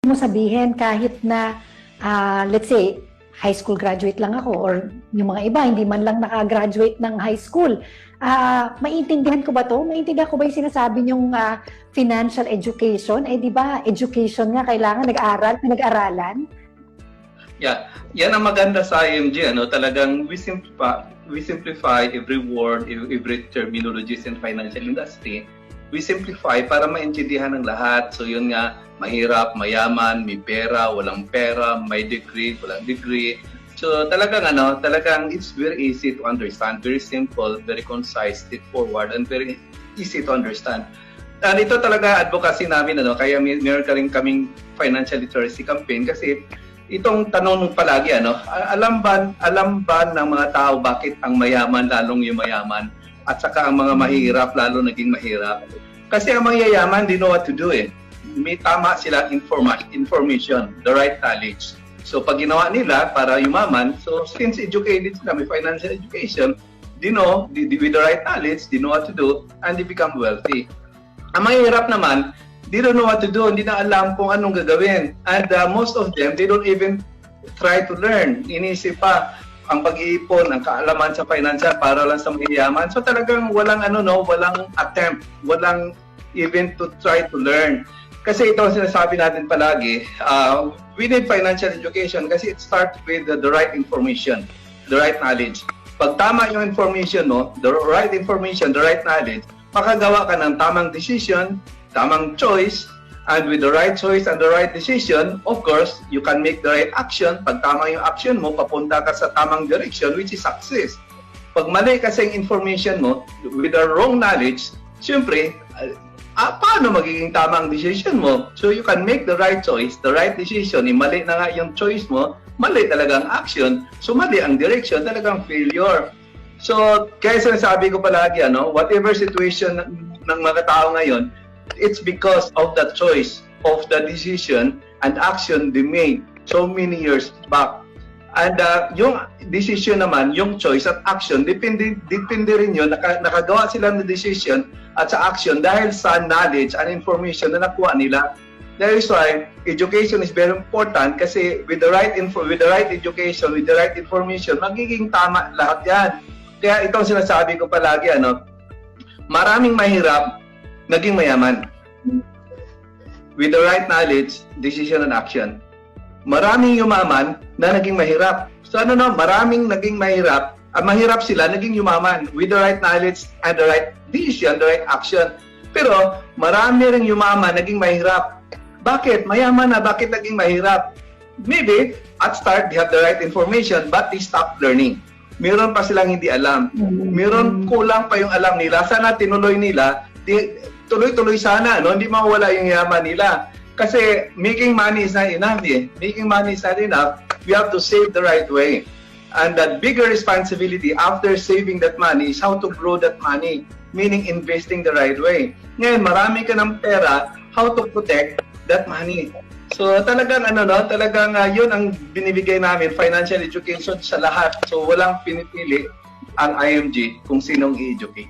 mo sabihin kahit na, let's say, high school graduate lang ako or yung mga iba, hindi man lang nakagraduate ng high school. Maintindihan ko ba to? Maintindihan ko ba yung sinasabi niyong financial education? Eh, di ba, education nga, kailangan nag-aaralan? Yeah, yan ang maganda sa IMG, ano, talagang we simplify every word, every terminologies in financial industry. We simplify para maintindihan ng lahat. So yun nga, mahirap, mayaman, may pera, walang pera, may degree, walang degree. So talagang it's very easy to understand, very simple, very concise, straightforward, and very easy to understand. And ito talaga advocacy namin, ano, kaya meron ka rin kaming financial literacy campaign kasi itong tanong palagi, ano, alam ba ng mga tao bakit ang mayaman lalong yumayaman at saka ang mga mahirap lalo naging mahirap? Kasi ang mga yayaman, they know what to do eh. May tama silang information, the right knowledge. So pag ginawa nila para yumaman, so since educated sila, may financial education, they know, with the right knowledge, they know what to do, and they become wealthy. Ang mahirap naman, they don't know what to do, hindi na alam kung anong gagawin. And most of them, they don't even try to learn. Inisip pa ang pag-iipon, ang kaalaman sa financial para lang sa mayayaman. So talagang walang walang attempt, walang even to try to learn. Kasi ito ang sinasabi natin palagi, we need financial education kasi it starts with the right information, the right knowledge. Pag tama yung information mo, the right information, the right knowledge, makagawa ka ng tamang decision, tamang choice, and with the right choice and the right decision, of course, you can make the right action. Pag tama yung action mo, papunta ka sa tamang direction, which is success. Pag mali kasi yung information mo, with the wrong knowledge, syempre, paano magiging tamang decision mo? So you can make the right choice, the right decision. Mali na nga yung choice mo, mali talaga ang action, so mali ang direction, talagang failure. So, kaya sinasabi ko palagi, whatever situation ng mga tao ngayon, it's because of the choice, of the decision and action they made so many years back. And yung decision naman, yung choice at action, depende rin yun, nakagawa sila ng decision at sa action dahil sa knowledge and information na nakuha nila. That is why education is very important kasi with the right education, with the right information, magiging tama lahat yan. Kaya itong sinasabi ko palagi, maraming mahirap, naging mayaman. With the right knowledge, decision and action. Maraming yumaman na naging mahirap. So maraming naging mahirap, mahirap sila, naging yumaman with the right knowledge and the right decision, the right action. Pero marami ring yumaman, naging mahirap. Bakit? Mayaman na, bakit naging mahirap? Maybe, at start, they have the right information, but they stop learning. Meron pa silang hindi alam. Meron kulang pa yung alam nila. Sana tinuloy nila, tuloy-tuloy sana, hindi mawala yung yaman nila. Kasi making money is not enough eh. Making money is not enough. We have to save the right way. And that bigger responsibility after saving that money is how to grow that money. Meaning investing the right way. Ngayon, marami ka ng pera, how to protect that money. So talagang yun ang binibigay namin, financial education sa lahat. So walang pinipili ang IMG kung sinong i-educate.